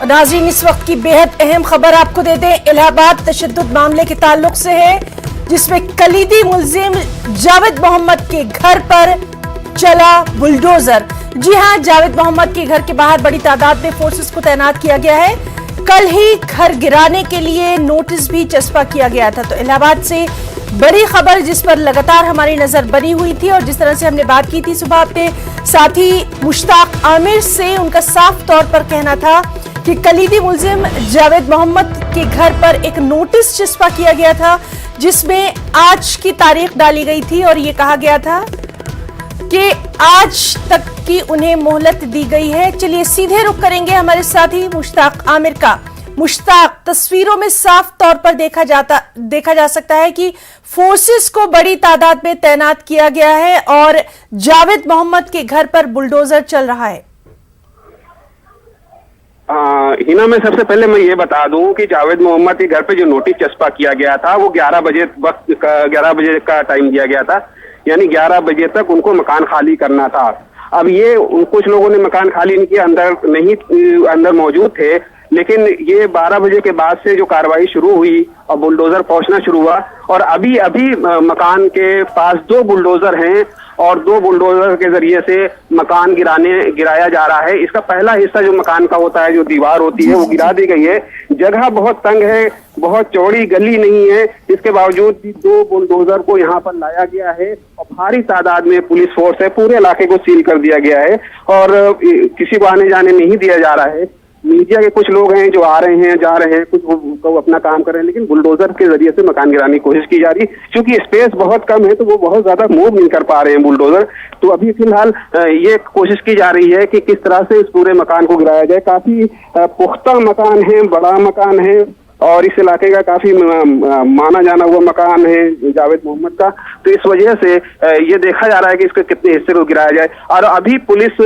नाज़रीन, इस वक्त की बेहद अहम खबर आपको दे दें। इलाहाबाद तशद्दुद मामले के ताल्लुक से है, जिसमें कलीदी मुल्जिम जावेद मोहम्मद के घर पर चला बुलडोजर। जी हां, जावेद मोहम्मद के घर के बाहर बड़ी तादाद में फोर्सेस को तैनात किया गया है। कल ही घर गिराने के लिए नोटिस भी चस्पा किया गया था। तो इलाहाबाद से बड़ी खबर जिस पर लगातार हमारी नजर बनी हुई थी, और जिस तरह से हमने बात की थी सुबह अपने साथी मुश्ताक आमिर से, उनका साफ तौर पर कहना था कि कलीदी मुल्जिम जावेद मोहम्मद के घर पर एक नोटिस चस्पा किया गया था, जिसमें आज की तारीख डाली गई थी और ये कहा गया था कि आज तक की उन्हें मोहलत दी गई है। चलिए सीधे रुख करेंगे हमारे साथी मुश्ताक आमिर का। मुश्ताक, तस्वीरों में साफ तौर पर देखा जा सकता है कि फोर्सेस को बड़ी तादाद में तैनात किया गया है और जावेद मोहम्मद के घर पर बुलडोजर चल रहा है। हिना, मैं सबसे पहले मैं ये बता दूं कि जावेद मोहम्मद के घर पे जो नोटिस चस्पा किया गया था वो 11 बजे का टाइम दिया गया था, यानी 11 बजे तक उनको मकान खाली करना था। अब ये कुछ लोगों ने मकान खाली नहीं किया, अंदर मौजूद थे, लेकिन ये 12 बजे के बाद से जो कार्रवाई शुरू हुई और बुलडोजर पहुंचना शुरू हुआ, और अभी मकान के पास 2 बुलडोजर हैं और 2 बुलडोजर के जरिए से मकान गिराया जा रहा है। इसका पहला हिस्सा जो मकान का होता है, जो दीवार होती है, वो गिरा दी गई है। जगह बहुत तंग है, बहुत चौड़ी गली नहीं है, इसके बावजूद भी 2 बुलडोजर को यहाँ पर लाया गया है और भारी तादाद में पुलिस फोर्स है। पूरे इलाके को सील कर दिया गया है और किसी को आने जाने नहीं दिया जा रहा है। मीडिया के कुछ लोग हैं जो आ रहे हैं, जा रहे हैं, कुछ वो अपना काम कर रहे हैं, लेकिन बुलडोजर के जरिए से मकान गिराने की कोशिश की जा रही है। क्योंकि स्पेस बहुत कम है तो वो बहुत ज्यादा मूव नहीं कर पा रहे हैं बुलडोजर। तो अभी फिलहाल ये कोशिश की जा रही है कि किस तरह से इस पूरे मकान को गिराया जाए। काफी पुख्ता मकान है, बड़ा मकान है और इस इलाके का काफी माना जाना हुआ मकान है जावेद मोहम्मद का। तो इस वजह से ये देखा जा रहा है कि इसके कितने हिस्से को गिराया जाए। और अभी पुलिस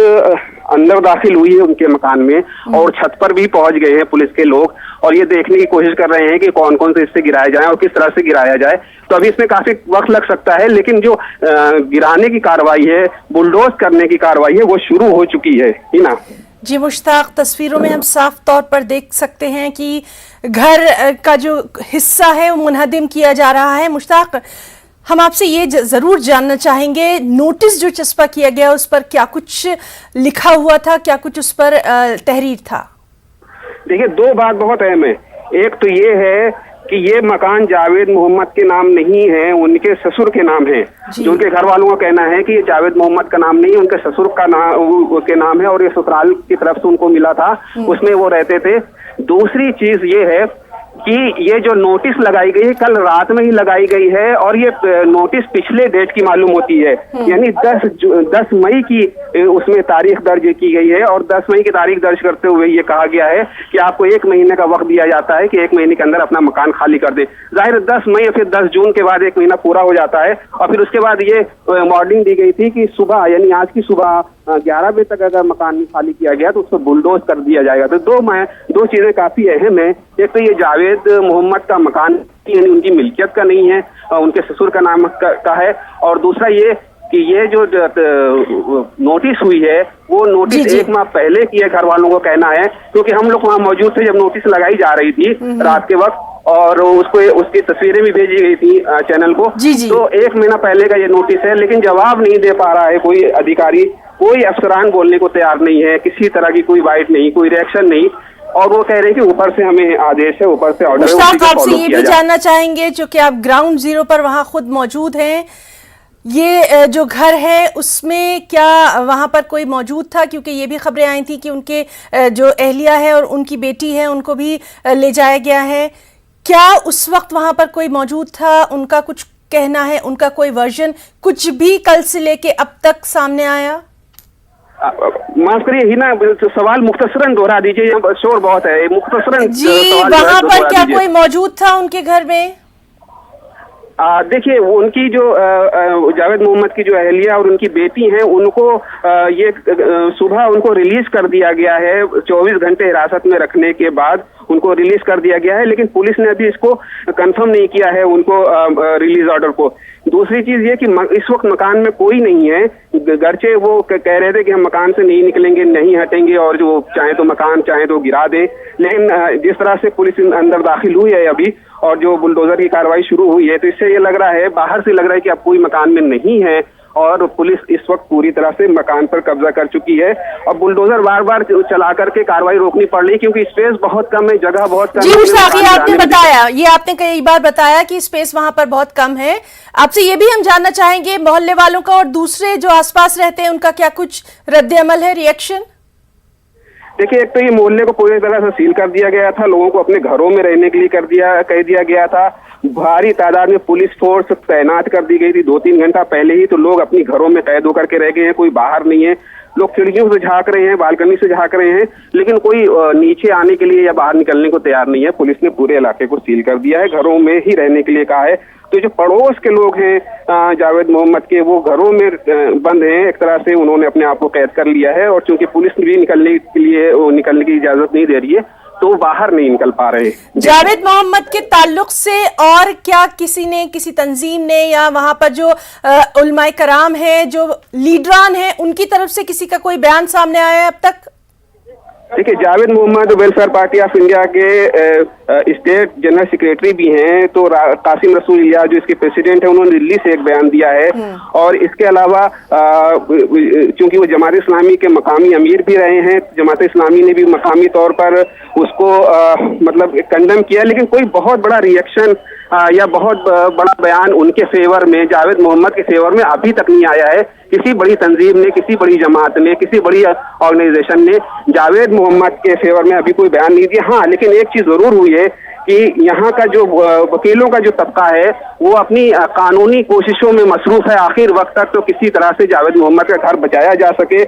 अंदर दाखिल हुई है उनके मकान में और छत पर भी पहुंच गए हैं पुलिस के लोग, और ये देखने की कोशिश कर रहे हैं कि कौन कौन से हिस्से गिराए जाएं और किस तरह से गिराया जाए। तो अभी इसमें काफी वक्त लग सकता है, लेकिन जो गिराने की कार्रवाई है, बुलडोज करने की कार्रवाई है, वो शुरू हो चुकी है। ना जी मुश्ताक, तस्वीरों में हम साफ तौर पर देख सकते हैं कि घर का जो हिस्सा है वो मुनहदिम किया जा रहा है। मुश्ताक, हम आपसे ये जरूर जानना चाहेंगे, नोटिस जो चस्पा किया गया उस पर क्या कुछ लिखा हुआ था, क्या कुछ उस पर तहरीर था? देखिए, 2 बात बहुत अहम है। एक तो ये है कि ये मकान जावेद मोहम्मद के नाम नहीं है, उनके ससुर के नाम है। जो उनके घर वालों का कहना है कि ये जावेद मोहम्मद का नाम नहीं है, उनके ससुर का नाम है और ये ससुराल की तरफ से उनको मिला था, उसमें वो रहते थे। दूसरी चीज ये है कि ये जो नोटिस लगाई गई है कल रात में ही लगाई गई है और ये नोटिस पिछले डेट की मालूम होती है, यानी 10 मई की उसमें तारीख दर्ज की गई है और 10 मई की तारीख दर्ज करते हुए ये कहा गया है कि आपको 1 महीने का वक्त दिया जाता है कि 1 महीने के अंदर अपना मकान खाली कर दे। जाहिर 10 मई और फिर 10 जून के बाद 1 महीना पूरा हो जाता है और फिर उसके बाद ये वार्निंग दी गई थी कि सुबह, यानी आज की सुबह 11 बजे तक अगर मकान खाली किया गया तो उसको बुलडोज कर दिया जाएगा। तो 2 चीजें काफी अहम है। एक तो ये जावेद मोहम्मद का मकान यानी उनकी मिल्कियत का नहीं है, उनके ससुर का नाम का है, और दूसरा ये कि ये जो नोटिस हुई है वो नोटिस 1 माह पहले की है, घर वालों को कहना है, क्योंकि हम लोग वहाँ मौजूद थे जब नोटिस लगाई जा रही थी रात के वक्त, और उसकी तस्वीरें भी भेजी गई थी चैनल को। तो 1 महीना पहले का ये नोटिस है, लेकिन जवाब नहीं दे पा रहा है कोई अधिकारी, कोई अफसरान बोलने को तैयार नहीं है, किसी तरह की कोई बाइट नहीं, कोई रिएक्शन नहीं, और वो कह रहे हैं कि ऊपर से हमें आदेश है, ऊपर से ऑर्डर है। मुश्ताक, आपसे ये भी जानना चाहेंगे, जो कि आप ग्राउंड जीरो पर वहां खुद मौजूद हैं, ये जो घर है उसमें क्या वहां पर कोई मौजूद था? क्योंकि ये भी खबरें आई थी कि उनके जो अहलिया है और उनकी बेटी है उनको भी ले जाया गया है। क्या उस वक्त वहां पर कोई मौजूद था? उनका कुछ कहना है, उनका कोई वर्जन, कुछ भी कल से लेके अब तक सामने आया? माफ करिए हिना, सवाल मुख्तसरन दोहरा दीजिए, शोर बहुत है, मुख्तसरन जी। वहां पर क्या कोई मौजूद था उनके घर में? देखिए, उनकी जो जावेद मोहम्मद की जो अहलिया और उनकी बेटी हैं, उनको ये सुबह उनको रिलीज कर दिया गया है। 24 घंटे हिरासत में रखने के बाद उनको रिलीज कर दिया गया है, लेकिन पुलिस ने अभी इसको कंफर्म नहीं किया है उनको रिलीज ऑर्डर को। दूसरी चीज ये कि इस वक्त मकान में कोई नहीं है। गरचे वो कह रहे थे कि हम मकान से नहीं निकलेंगे, नहीं हटेंगे और जो चाहे तो मकान चाहे तो गिरा दे, लेकिन जिस तरह से पुलिस अंदर दाखिल हुई है अभी और जो बुलडोजर की कार्रवाई शुरू हुई है, तो इससे ये लग रहा है, बाहर से लग रहा है कि अब कोई मकान में नहीं है और पुलिस इस वक्त पूरी तरह से मकान पर कब्जा कर चुकी है। और बुलडोजर बार बार चला करके कार्रवाई रोकनी पड़ रही क्योंकि स्पेस बहुत कम है, जगह बहुत कम है। जी मुश्ताक, ये आपने बताया, ये आपने कई बार बताया कि स्पेस वहां पर बहुत कम है। आपसे ये भी हम जानना चाहेंगे मोहल्ले वालों का और दूसरे जो आसपास रहते हैं उनका क्या कुछ रद्द अमल है, रिएक्शन? देखिए, एक तो ये मोहल्ले को पूरी तरह से सील कर दिया गया था, लोगों को अपने घरों में रहने के लिए कह दिया गया था। भारी तादाद में पुलिस फोर्स तैनात कर दी गई थी 2-3 घंटा पहले ही, तो लोग अपनी घरों में कैद होकर के रह गए हैं, कोई बाहर नहीं है। लोग खिड़कियों से झांक रहे हैं, बालकनी से झांक रहे हैं, लेकिन कोई नीचे आने के लिए या बाहर निकलने को तैयार नहीं है। पुलिस ने पूरे इलाके को सील कर दिया है, घरों में ही रहने के लिए कहा है। तो जो पड़ोस के लोग हैं जावेद मोहम्मद के, वो घरों में बंद हैं, एक तरह से उन्होंने अपने आप को कैद कर लिया है और चूंकि पुलिस भी निकलने की इजाजत नहीं दे रही है तो बाहर नहीं निकल पा रहे। जावेद मोहम्मद के ताल्लुक से और क्या किसी तंजीम ने या वहां पर जो उलमाए कराम है, जो लीडरान है, उनकी तरफ से किसी का कोई बयान सामने आया है अब तक? देखिए, Javed Mohammad welfare party of India के स्टेट जनरल सेक्रेटरी भी हैं, तो कासिम रसूल इलियास जो इसके प्रेसिडेंट हैं, उन्होंने दिल्ली से एक बयान दिया है। और इसके अलावा चूंकि वो जमात इस्लामी के मकामी अमीर भी रहे हैं, जमात इस्लामी ने भी मकामी तौर पर उसको मतलब कंडेम किया, लेकिन कोई बहुत बड़ा रिएक्शन या बहुत बड़ा बयान उनके फेवर में, जावेद मोहम्मद के फेवर में अभी तक नहीं आया है। किसी बड़ी तंजीम ने, किसी बड़ी जमात ने, किसी बड़ी ऑर्गेनाइजेशन ने जावेद मोहम्मद के फेवर में अभी कोई बयान नहीं दिया। हाँ, लेकिन एक चीज जरूर हुई है कि यहाँ का जो वकीलों का जो तबका है वो अपनी कानूनी कोशिशों में मसरूफ है, आखिर वक्त तक तो किसी तरह से जावेद मोहम्मद का घर बचाया जा सके।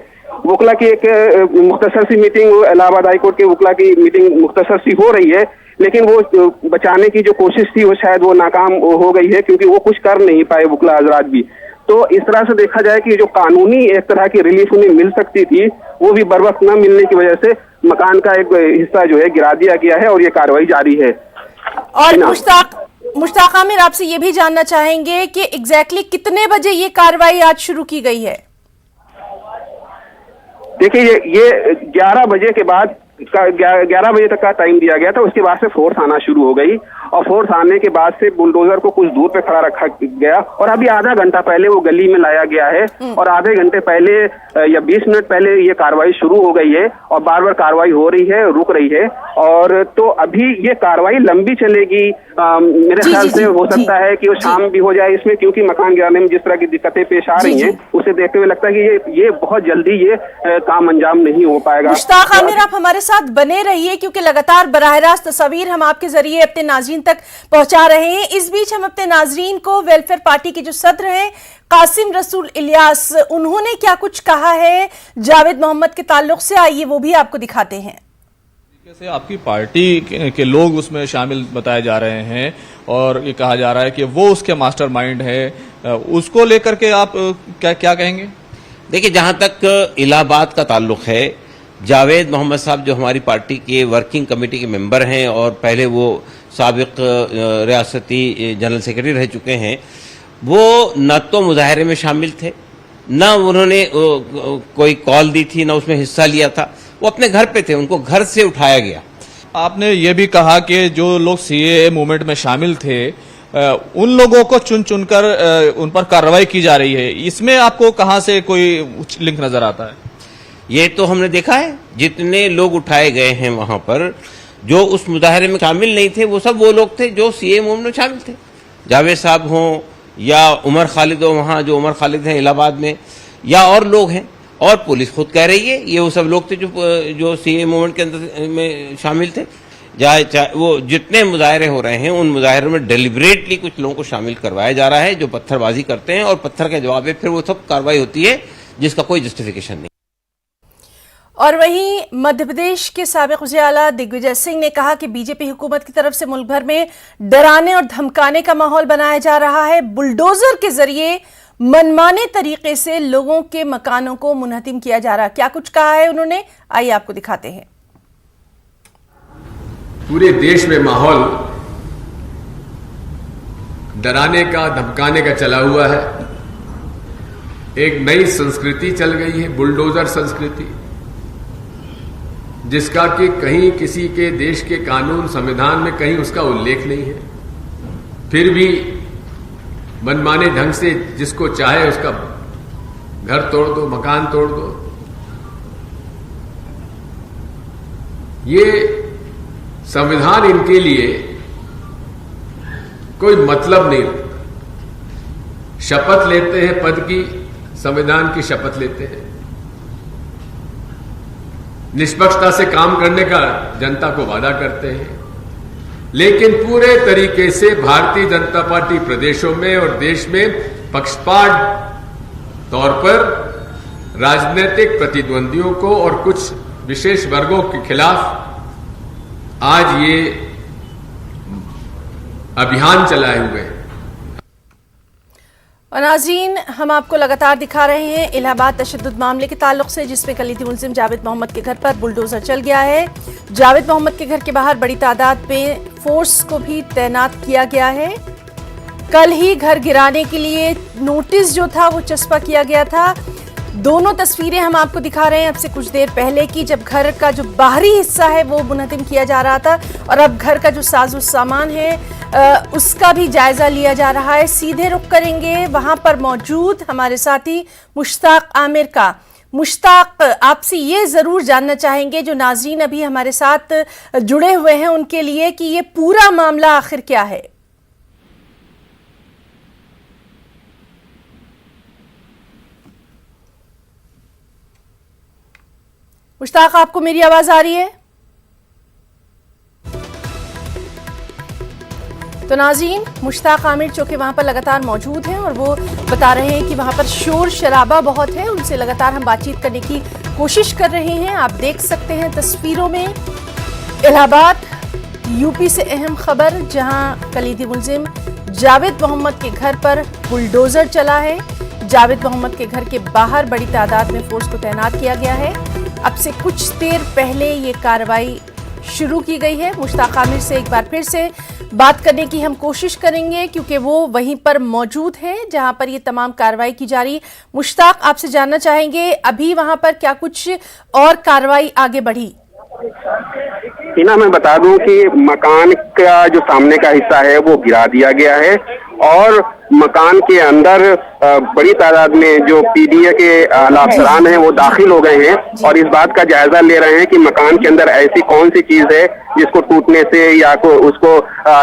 वकला की एक मुख्तसर सी मीटिंग, इलाहाबाद हाई कोर्ट के वकला की मीटिंग मुख्तसर सी हो रही है, लेकिन वो बचाने की जो कोशिश थी वो शायद वो नाकाम हो गई है क्योंकि वो कुछ कर नहीं पाए वकला हजरात भी। तो इस तरह से देखा जाए कि जो कानूनी एक तरह की रिलीफ उन्हें मिल सकती थी वो भी बर वक्त न मिलने की वजह से मकान का एक हिस्सा जो है गिरा दिया गया है और ये कार्रवाई जारी है। और मुश्ताक आमिर, आपसे ये भी जानना चाहेंगे कि एग्जैक्टली कितने बजे ये कार्रवाई आज शुरू की गई है? देखिए, ये 11 बजे के बाद 11 बजे तक का टाइम दिया गया था, उसके बाद से फोर्स आना शुरू हो गई और फोर्स आने के बाद से बुलडोजर को कुछ दूर पे खड़ा रखा गया और अभी आधा घंटा पहले वो गली में लाया गया है और आधे घंटे पहले या 20 मिनट पहले ये कार्रवाई शुरू हो गई है और बार बार कार्रवाई हो रही है, रुक रही है। और तो अभी ये कार्रवाई लंबी चलेगी, मेरे ख्याल से हो सकता है कि वो शाम भी हो जाए इसमें, क्योंकि मकान गिराने में जिस तरह की दिक्कतें पेश आ रही हैं उसे देखते हुए लगता है कि ये बहुत जल्दी ये काम अंजाम नहीं हो पाएगा। मुश्ताक आमिर, आप हमारे साथ बने रहिए क्योंकि लगातार बराह रास्त तस्वीर हम आपके जरिए अपने नाजरीन तक पहुंचा रहे हैं। इस बीच हम अपने नाजरीन को वेलफेयर पार्टी के जो सदर हैं कासिम रसूल इलियास, उन्होंने क्या कुछ कहा है जावेद मोहम्मद के ताल्लुक से, आइए वो भी आपको दिखाते हैं। से आपकी पार्टी के लोग उसमें शामिल बताए जा रहे हैं और ये कहा जा रहा है कि वो उसके मास्टरमाइंड है, उसको लेकर के आप क्या कहेंगे? देखिए, जहां तक इलाहाबाद का ताल्लुक है, जावेद मोहम्मद साहब जो हमारी पार्टी के वर्किंग कमेटी के मेंबर हैं और पहले वो साबिक रियासती जनरल सेक्रेटरी रह चुके हैं, वो न तो मुजाहरे में शामिल थे, न उन्होंने कोई कॉल दी थी, न उसमें हिस्सा लिया था। वो अपने घर पे थे, उनको घर से उठाया गया। आपने ये भी कहा कि जो लोग सीएए मूवमेंट में शामिल थे उन लोगों को चुन चुनकर उन पर कार्रवाई की जा रही है, इसमें आपको कहां से कोई लिंक नजर आता है? ये तो हमने देखा है, जितने लोग उठाए गए हैं वहां पर, जो उस मुजाहरे में शामिल नहीं थे वो सब वो लोग थे जो सीएए मूवमेंट में शामिल थे। जावेद साहब हों या उमर खालिद हो, वहां जो उमर खालिद हैं इलाहाबाद में, या और लोग हैं, और पुलिस खुद कह रही है ये वो सब लोग थे जो सीएए मूवमेंट के अंदर में शामिल थे। वो जितने मुजाहरे हो रहे हैं उन मुजाहरों में डेलिबरेटली कुछ लोगों को शामिल करवाया जा रहा है जो पत्थरबाजी करते हैं और पत्थर के जवाब में फिर वो सब कार्रवाई होती है जिसका कोई जस्टिफिकेशन नहीं। और वहीं मध्य प्रदेश के साबिक वज़ीर आला दिग्विजय सिंह ने कहा कि बीजेपी हुकूमत की तरफ से मुल्क भर में डराने और धमकाने का माहौल बनाया जा रहा है, बुलडोजर के जरिए मनमाने तरीके से लोगों के मकानों को मुनहतिम किया जा रहा है। क्या कुछ कहा है उन्होंने, आइए आपको दिखाते हैं। पूरे देश में माहौल डराने का, धमकाने का चला हुआ है। एक नई संस्कृति चल गई है, बुलडोजर संस्कृति, जिसका कि कहीं किसी के देश के कानून संविधान में कहीं उसका उल्लेख नहीं है, फिर भी मनमाने ढंग से जिसको चाहे उसका घर तोड़ दो, मकान तोड़ दो। ये संविधान इनके लिए कोई मतलब नहीं रखता। शपथ लेते हैं पद की, संविधान की शपथ लेते हैं, निष्पक्षता से काम करने का जनता को वादा करते हैं, लेकिन पूरे तरीके से भारतीय जनता पार्टी प्रदेशों में और देश में पक्षपात तौर पर राजनीतिक प्रतिद्वंदियों को और कुछ विशेष वर्गों के खिलाफ आज ये अभियान चलाए हुए हैं। और नाज़रीन, हम आपको लगातार दिखा रहे हैं इलाहाबाद तशद्दुद मामले के ताल्लुक से, जिसमें कलीदी मुल्जिम जावेद मोहम्मद के घर पर बुलडोजर चल गया है। जावेद मोहम्मद के घर के बाहर बड़ी तादाद में फोर्स को भी तैनात किया गया है। कल ही घर गिराने के लिए नोटिस जो था वो चस्पा किया गया था। दोनों तस्वीरें हम आपको दिखा रहे हैं अब से कुछ देर पहले की, जब घर का जो बाहरी हिस्सा है वो मुनहदिम किया जा रहा था, और अब घर का जो साजो सामान है उसका भी जायजा लिया जा रहा है। सीधे रुख करेंगे वहां पर मौजूद हमारे साथी मुश्ताक आमिर का। मुश्ताक, आपसे ये जरूर जानना चाहेंगे, जो नाज़रीन अभी हमारे साथ जुड़े हुए हैं उनके लिए, कि ये पूरा मामला आखिर क्या है। मुश्ताक, आपको मेरी आवाज आ रही है? तो नाज़रीन, मुश्ताक आमिर जो कि वहां पर लगातार मौजूद हैं और वो बता रहे हैं कि वहां पर शोर शराबा बहुत है। उनसे लगातार हम बातचीत करने की कोशिश कर रहे हैं। आप देख सकते हैं तस्वीरों में इलाहाबाद यूपी से अहम खबर, जहां कलीदी मुल्जिम जावेद मोहम्मद के घर पर बुलडोजर चला है। जावेद मोहम्मद के घर के बाहर बड़ी तादाद में फोर्स को तैनात किया गया है। अब से कुछ देर पहले ये कार्रवाई शुरू की गई है। मुश्ताक आमिर से एक बार फिर से बात करने की हम कोशिश करेंगे, क्योंकि वो वहीं पर मौजूद हैं जहां पर ये तमाम कार्रवाई की जा रही। मुश्ताक, आपसे जानना चाहेंगे अभी वहां पर क्या कुछ और कार्रवाई आगे बढ़ी? हिना, मैं बता दूं कि मकान का जो सामने का हिस्सा है वो गिरा दिया गया है, और मकान के अंदर बड़ी तादाद में जो पीडीए के अफसरान हैं वो दाखिल हो गए हैं और इस बात का जायजा ले रहे हैं कि मकान के अंदर ऐसी कौन सी चीज है जिसको टूटने से या उसको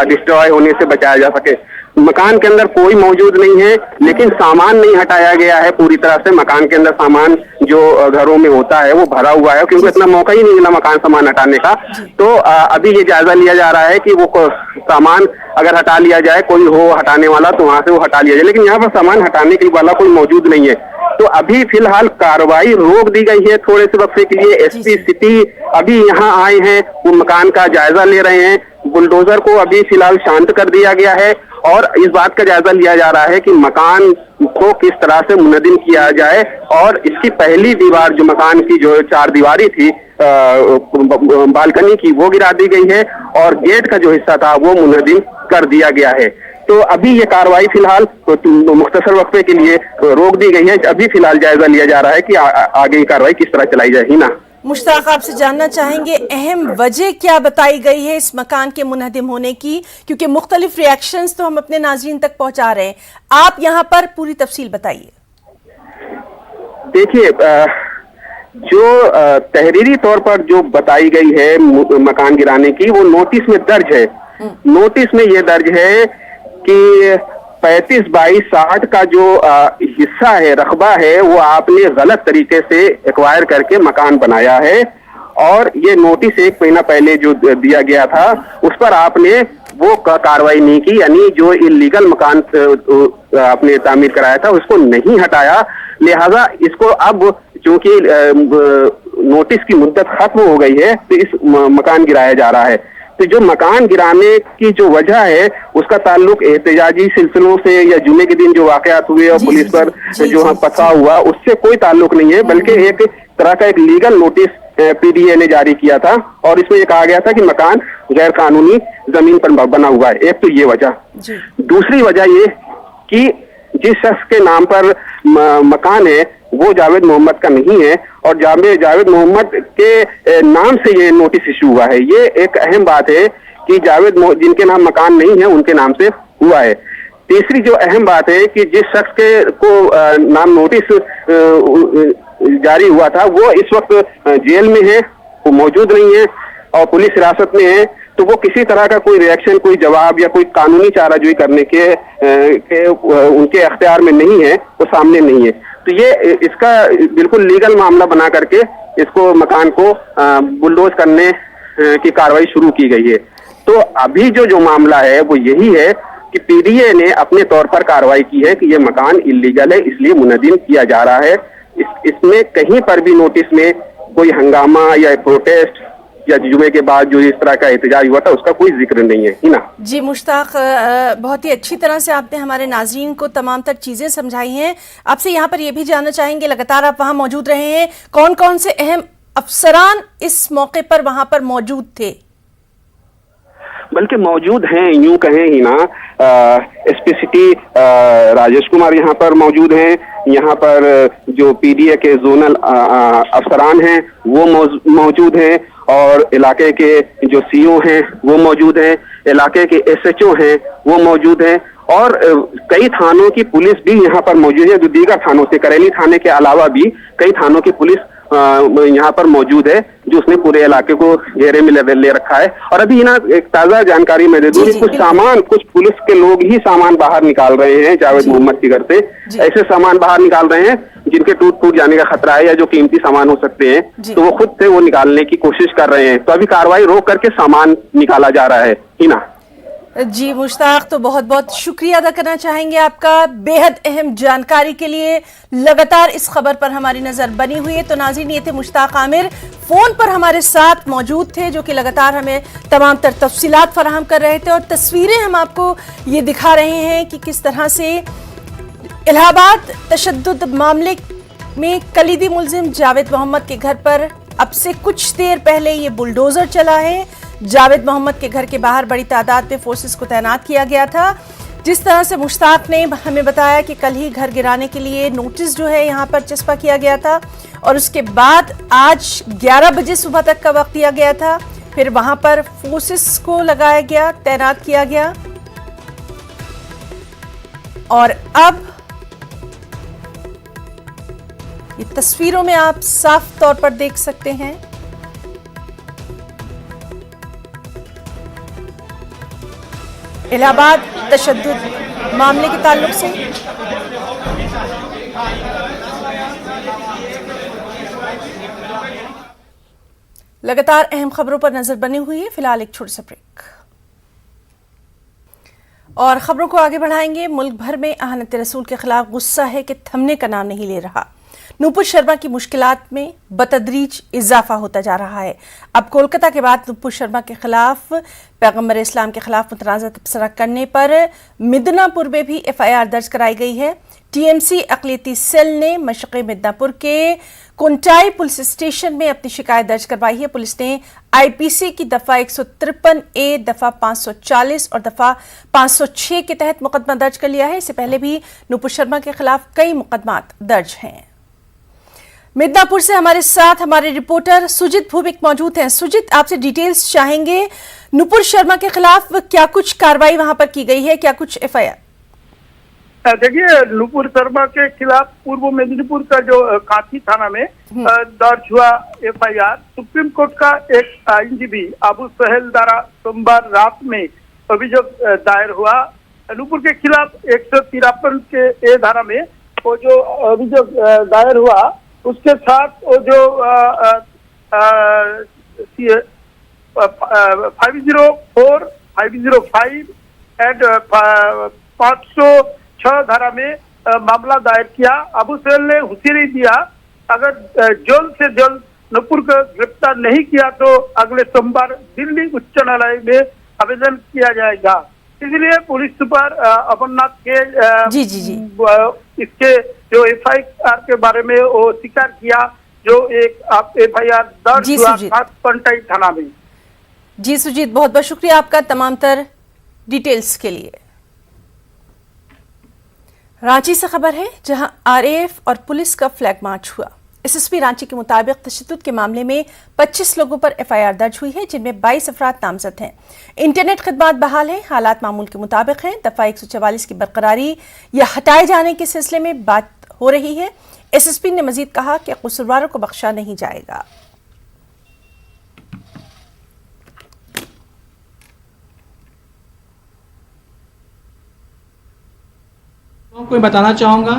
डिस्ट्रॉय होने से बचाया जा सके। मकान के अंदर कोई मौजूद नहीं है, लेकिन सामान नहीं हटाया गया है पूरी तरह से। मकान के अंदर सामान जो घरों में होता है वो भरा हुआ है, क्योंकि इतना मौका ही नहीं मिला मकान सामान हटाने का। तो अभी ये जायजा लिया जा रहा है कि वो सामान अगर हटा लिया जाए, कोई हो हटाने वाला तो वहां से वो हटा लिया जाए, लेकिन यहाँ पर सामान हटाने के वाला कोई मौजूद नहीं है। तो अभी फिलहाल कार्रवाई रोक दी गई है थोड़े से वक्त के लिए। एसपी सिटी अभी यहाँ आए हैं, वो मकान का जायजा ले रहे हैं। बुलडोजर को अभी फिलहाल शांत कर दिया गया है और इस बात का जायजा लिया जा रहा है कि मकान को किस तरह से मुनदिम किया जाए। और इसकी पहली दीवार, जो मकान की जो 4 दीवारी थी बालकनी की, वो गिरा दी गई है और गेट का जो हिस्सा था वो मुनदिम कर दिया गया है। तो अभी ये कार्रवाई फिलहाल मुख्तसर वक्फे के लिए रोक दी गई है। अभी फिलहाल जायजा लिया जा रहा है कि आगे की कार्रवाई किस तरह चलाई जाए। ना मुश्ताक, आपसे जानना चाहेंगे अहम वजह क्या बताई गई है इस मकान के मुनहदिम होने की, क्योंकि मुख्तलिफ रिएक्शंस तो हम अपने नाज़रीन तक पहुंचा रहे हैं। आप यहाँ पर पूरी तफसील बताइए। देखिए, जो तहरीरी तौर पर जो बताई गई है मकान गिराने की, वो नोटिस में दर्ज है। नोटिस में ये दर्ज है कि 35/60 का जो हिस्सा है, रकबा है, वो आपने गलत तरीके से एक्वायर करके मकान बनाया है। और ये नोटिस 1 महीना पहले जो दिया गया था उस पर आपने वो कार्रवाई नहीं की, यानी जो इलीगल मकान आपने तामीर कराया था उसको नहीं हटाया। लिहाजा इसको अब चूंकि नोटिस की मुद्दत खत्म हो गई है तो इस मकान गिराया जा रहा है। तो जो मकान गिराने की जो वजह है उसका ताल्लुक एहतजाजी सिलसिलों से या जुमे के दिन जो वाकयात हुए और पुलिस पर जो पथा हुआ उससे कोई ताल्लुक नहीं है, बल्कि एक तरह का एक लीगल नोटिस पीडीए ने जारी किया था, और इसमें ये कहा गया था कि मकान गैर कानूनी जमीन पर बना हुआ है। एक तो ये वजह। दूसरी वजह ये कि जिस शख्स के नाम पर मकान है वो जावेद मोहम्मद का नहीं है, और जावेद मोहम्मद के नाम से ये नोटिस इशू हुआ है। ये एक अहम बात है कि जिनके नाम मकान नहीं है उनके नाम से हुआ है। तीसरी जो अहम बात है कि जिस शख्स के को नाम नोटिस जारी हुआ था वो इस वक्त जेल में है, वो मौजूद नहीं है और पुलिस हिरासत में है, तो वो किसी तरह का कोई रिएक्शन, कोई जवाब या कोई कानूनी चाराजोई करने के उनके अख्तियार में नहीं है, वो सामने नहीं है। तो ये इसका बिल्कुल लीगल मामला बना करके इसको मकान को बुलडोज करने की कार्रवाई शुरू की गई है। तो अभी जो मामला है वो यही है कि पीडीए ने अपने तौर पर कार्रवाई की है कि ये मकान इल्लीगल है, इसलिए मुनदिम किया जा रहा है। इसमें कहीं पर भी नोटिस में कोई हंगामा या प्रोटेस्ट या जुमे के बाद जो इस तरह का एहतजाज हुआ था उसका कोई जिक्र नहीं है, ही ना। जी मुश्ताक, बहुत ही अच्छी तरह से आपने हमारे नाज़रीन को तमाम तर चीज़ें समझाई हैं। आपसे यहाँ पर ये भी जानना चाहेंगे, लगातार आप वहाँ मौजूद रहे हैं, कौन कौन से अहम अफसरान इस मौके पर वहाँ पर मौजूद थे? बल्कि मौजूद हैं, यूं कहें ही ना, एसपी सिटी राजेश कुमार यहाँ पर मौजूद हैं, यहाँ पर जो पीडीए के जोनल अफसरान हैं वो मौजूद हैं, और इलाके के जो सीओ हैं वो मौजूद हैं, इलाके के एसएचओ हैं वो मौजूद हैं, और कई थानों की पुलिस भी यहाँ पर मौजूद है। जो दीगर थानों से, करेली थाने के अलावा भी कई थानों की पुलिस यहाँ पर मौजूद है, जो उसने पूरे इलाके को घेरे में ले रखा है। और अभी ना एक ताजा जानकारी मैं दे दूं कि कुछ पुलिस के लोग ही सामान बाहर निकाल रहे हैं जावेद मोहम्मद के घर से। ऐसे सामान बाहर निकाल रहे हैं जिनके टूट जाने का खतरा है या जो कीमती सामान हो सकते हैं, तो वो खुद से वो निकालने की कोशिश कर रहे हैं। तो अभी कार्रवाई रोक करके सामान निकाला जा रहा है, ही ना। जी मुश्ताक, तो बहुत बहुत शुक्रिया अदा करना चाहेंगे आपका बेहद अहम जानकारी के लिए। लगातार इस खबर पर हमारी नजर बनी हुई है। तो नाज़रीन, ये थे मुश्ताक आमिर, फोन पर हमारे साथ मौजूद थे, जो कि लगातार हमें तमाम तर तफसीलात फराहम कर रहे थे, और तस्वीरें हम आपको ये दिखा रहे हैं कि किस तरह से इलाहाबाद तशद्दुद मामले में कलीदी मुलजिम जावेद मोहम्मद के घर पर अब से कुछ देर पहले ये बुलडोजर चला है। जावेद मोहम्मद के घर के बाहर बड़ी तादाद में फोर्सेस को तैनात किया गया था। जिस तरह से मुश्ताक ने हमें बताया कि कल ही घर गिराने के लिए नोटिस जो है यहाँ पर चस्पा किया गया था, और उसके बाद आज 11 बजे सुबह तक का वक्त दिया गया था। फिर वहां पर फोर्सेस को लगाया गया, तैनात किया गया, और अब ये तस्वीरों में आप साफ तौर पर देख सकते हैं इलाहाबाद तशद्दुद मामले के ताल्लुक से। लगातार अहम खबरों पर नजर बनी हुई है। फिलहाल एक छोटा सा ब्रेक और खबरों को आगे बढ़ाएंगे। मुल्क भर में अहनत रसूल के खिलाफ गुस्सा है कि थमने का नाम नहीं ले रहा। नूपुर शर्मा की मुश्किलात में बतदरीज इजाफा होता जा रहा है। अब कोलकाता के बाद नूपुर शर्मा के खिलाफ पैगम्बर इस्लाम के खिलाफ मुतनाज़ा तबसरा करने पर मिदनापुर में भी FIR दर्ज कराई गई है। TMC अक़लियती सेल ने मशक़ मिदनापुर के कुंटाई पुलिस स्टेशन में अपनी शिकायत दर्ज करवाई है। पुलिस ने IPC की दफ़ा 153A, दफ़ा 540 और दफ़ा 506 के तहत मुकदमा दर्ज कर लिया है। इससे पहले भी नूपुर शर्मा के खिलाफ कई मुकदमात दर्ज हैं। मिदनापुर से हमारे साथ हमारे रिपोर्टर सुजित भूमिक मौजूद हैं। सुजित, आपसे डिटेल्स चाहेंगे, नूपुर शर्मा के खिलाफ क्या कुछ कार्रवाई वहां पर की गई है, क्या कुछ FIR? देखिए, नूपुर शर्मा के खिलाफ पूर्व मेदिनीपुर का जो कांची थाना में दर्ज हुआ FIR, सुप्रीम कोर्ट का एक आईनजीबी अबू सहेल द्वारा सोमवार रात में अभियोग दायर हुआ। नूपुर के खिलाफ 153 के धारा में वो जो अभियोग दायर हुआ, उसके साथ वो जो 504, 505 एंड 506 धारा में मामला दायर किया। अबू सहेल ने हुसियारी दिया, अगर जल्द से जल्द नूपुर को गिरफ्तार नहीं किया तो अगले सोमवार दिल्ली उच्च न्यायालय में आवेदन किया जाएगा। इसलिए पुलिस सुपर अमरनाथ के जी जी जी इसके जो FIR के बारे में वो स्वीकार किया जो एक आप FIR दर्ज जी, हुआ सुजीत। था पंटाई थाना में। जी सुजीत, बहुत बहुत शुक्रिया आपका तमाम तर डिटेल्स के लिए। रांची से खबर है, जहां RAF और पुलिस का फ्लैग मार्च हुआ। SSP रांची के मुताबिक तशद्दुद के मामले में 25 लोगों पर FIR दर्ज हुई है, जिनमें 22 अफराद नामजद हैं। इंटरनेट खिदमात बहाल है, हालात मामूल के मुताबिक हैं। दफा 144 की बरकरारी या हटाए जाने के सिलसिले में बात हो रही है। SSP ने मजीद कहा कि कसूरवारों को बख्शा नहीं जाएगा। को बताना चाहूँगा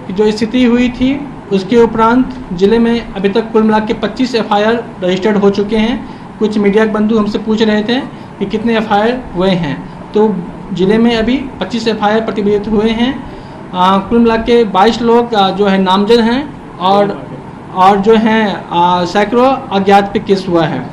कि जो स्थिति हुई थी उसके उपरांत जिले में अभी तक कुल मिला के 25 FIR रजिस्टर्ड हो चुके हैं। कुछ मीडिया के बंधु हमसे पूछ रहे थे कि कितने FIR हुए हैं, तो जिले में अभी 25 FIR प्रतिबंधित हुए हैं। कुल मिला के 22 लोग जो है नामजद हैं और जो हैं सैकड़ों अज्ञात पे केस हुआ है।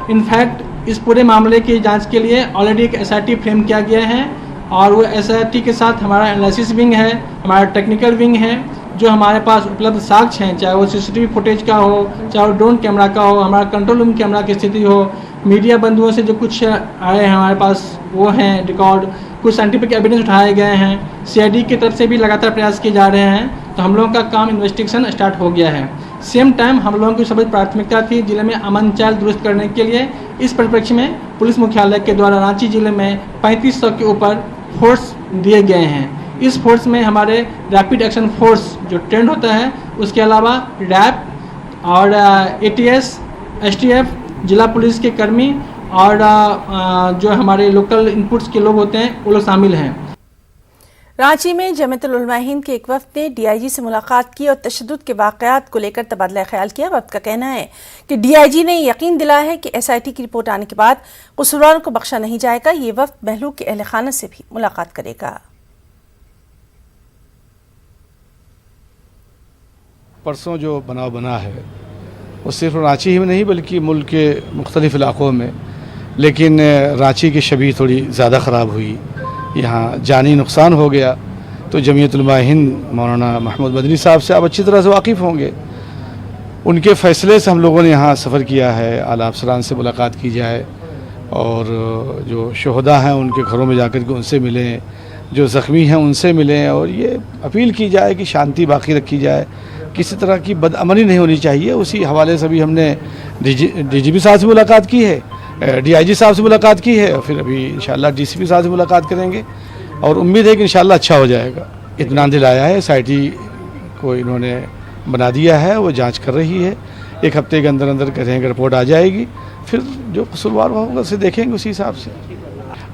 इनफैक्ट इस पूरे मामले की जांच के लिए ऑलरेडी एक SIT फ्रेम किया गया है और वो SIT के साथ हमारा एनालिसिस विंग है, हमारा टेक्निकल विंग है। जो हमारे पास उपलब्ध साक्ष्य हैं, चाहे वो CCTV फुटेज का हो, चाहे वो ड्रोन कैमरा का हो, हमारा कंट्रोल रूम कैमरा की स्थिति हो, मीडिया बंधुओं से जो कुछ आए हैं हमारे पास वो हैं रिकॉर्ड, कुछ साइंटिफिक एविडेंस उठाए गए हैं। CID की तरफ से भी लगातार प्रयास किए जा रहे हैं। तो हम लोगों का काम इन्वेस्टिगेशन स्टार्ट हो गया है। सेम टाइम हम लोगों की सबसे प्राथमिकता थी जिले में अमन चाल दुरुस्त करने के लिए। इस परिप्रेक्ष्य में पुलिस मुख्यालय के द्वारा रांची जिले में 3500 के ऊपर फोर्स दिए गए हैं। इस फोर्स में हमारे रैपिड एक्शन फोर्स जो ट्रेंड होता है, उसके अलावा रैप और ATS, STF, जिला पुलिस के कर्मी और जो हमारे लोकल इनपुट्स के लोग होते हैं वो लोग शामिल हैं। रांची में जमीयतुल उलमा हिंद के एक वफ्द ने DIG से मुलाकात की और तशद्दुद के वाक़यात को लेकर तबादला ख्याल किया। वफ्द का कहना है कि DIG ने यकीन दिलाया है कि SIT की रिपोर्ट आने के बाद कसूरवारों को बख्शा नहीं जाएगा। ये वफ्द महलूक के अहल खाना से भी मुलाकात करेगा। परसों जो बनाव बना है वो सिर्फ रांची ही में नहीं बल्कि मुल्क के मुख्तलिफ इलाक़ों में, लेकिन रांची की शबीह थोड़ी ज़्यादा ख़राब हुई, यहाँ जानी नुकसान हो गया। तो जमीयतुल उलमा हिंद मौलाना महमूद मदनी साहब से आप अच्छी तरह से वाकिफ़ होंगे, उनके फ़ैसले से हम लोगों ने यहाँ सफ़र किया है। आला अफसरान से मुलाकात की जाए और जो शहदा हैं उनके घरों में जाकर के उनसे मिलें, जो ज़ख्मी हैं उनसे मिलें और ये अपील की जाए कि शांति बाकी रखी जाए, किसी तरह की बदअमनी नहीं होनी चाहिए। उसी हवाले से भी हमने DGP साहब से मुलाकात की है, DIG साहब से मुलाकात की है और फिर अभी इंशाअल्लाह DCP साहब से मुलाकात करेंगे और उम्मीद है कि इंशाअल्लाह अच्छा हो जाएगा। इत्मीनान दिलाया है, SIT को इन्होंने बना दिया है, वो जांच कर रही है। एक हफ्ते के अंदर अंदर करेंगे, रिपोर्ट आ जाएगी, फिर जो कसूरवार होगा उसे देखेंगे उसी हिसाब से।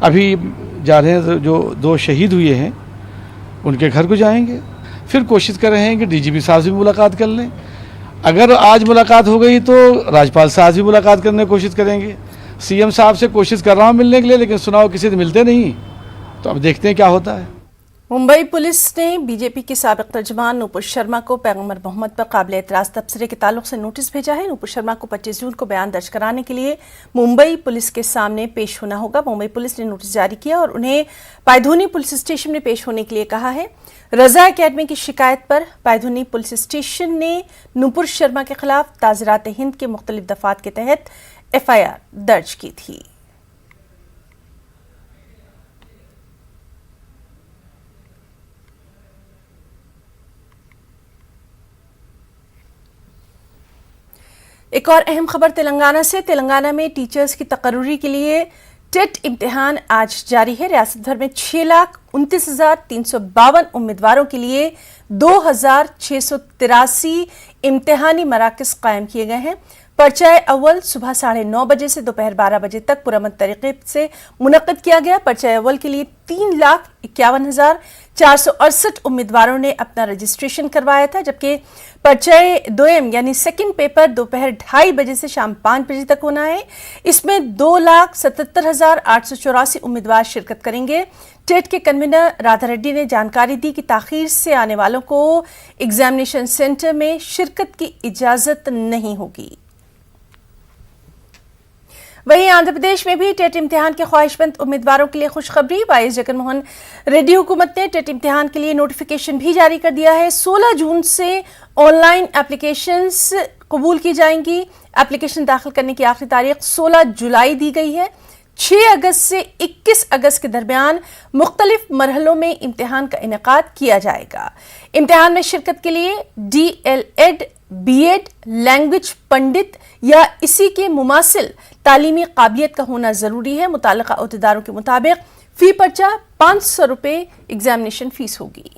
अभी जा रहे हैं, जो 2 शहीद हुए हैं उनके घर को जाएंगे, फिर कोशिश कर रहे हैं कि DGP साहब से भी मुलाकात कर लें। अगर आज मुलाकात हो गई तो राज्यपाल साहब से भी मुलाकात करने की कोशिश करेंगे। CM साहब से कोशिश कर रहा हूँ मिलने के लिए, लेकिन सुनाओ किसी से मिलते नहीं, तो अब देखते हैं क्या होता है। मुंबई पुलिस ने BJP के साबिक तर्जुमान नूपुर शर्मा को पैगंबर मोहम्मद पर काबिल एतराज़ तबसरे के ताल्लुक से नोटिस भेजा है। नूपुर शर्मा को 25 जून को बयान दर्ज कराने के लिए मुंबई पुलिस के सामने पेश होना होगा। मुंबई पुलिस ने नोटिस जारी किया और उन्हें पायधुनी पुलिस स्टेशन में पेश होने के लिए कहा है। रजा एकेडमी की शिकायत पर पायधुनी पुलिस स्टेशन ने नूपुर शर्मा के खिलाफ ताज़रात हिंद के मुख्तलिफ दफात के तहत FIR दर्ज की थी। एक और अहम खबर तेलंगाना से। तेलंगाना में टीचर्स की तकर्रुरी के लिए टेट इम्तिहान आज जारी है। रियासत भर में 6,29,352 उम्मीदवारों के लिए 2,683 इम्तिहानी मराकज़ कायम किए गए हैं। पर्चा अव्वल सुबह 9:30 बजे से दोपहर 12 बजे तक पुरअमन तरीके से मुनक्किद किया गया। पर्चा अव्वल के लिए 3,51,468 उम्मीदवारों ने अपना रजिस्ट्रेशन करवाया था, जबकि पर्चा दोयम यानी सेकंड पेपर दोपहर 2:30 बजे से शाम 5 बजे तक होना है। इसमें 2,77,884 उम्मीदवार शिरकत करेंगे। टेट के कन्वीनर राधा रेड्डी ने जानकारी दी कि ताखीर से आने वालों को एग्जामिनेशन सेंटर में शिरकत की इजाजत नहीं होगी। वहीं आंध्र प्रदेश में भी टेट इम्तिहान के ख्वाहिशमंद उम्मीदवारों के लिए खुशखबरी। वाईएस जगनमोहन रेड्डी हुकूमत ने टेट इम्तिहान के लिए नोटिफिकेशन भी जारी कर दिया है। 16 जून से ऑनलाइन एप्लीकेशंस कबूल की जाएंगी। एप्लीकेशन दाखिल करने की आखिरी तारीख 16 जुलाई दी गई है। 6 अगस्त से 21 अगस्त के दरमियान मुख्तलिफ मरहलों में इम्तिहान का इनेकाद किया जाएगा। इम्तिहान में शिरकत के लिए DLED, BEd, लैंग्वेज पंडित या इसी के मुमासिल तालीमी काबिलियत का होना जरूरी है। मुताल्लिका अहदेदारों के मुताबिक फी पर्चा ₹500 एग्जामिनेशन फीस होगी।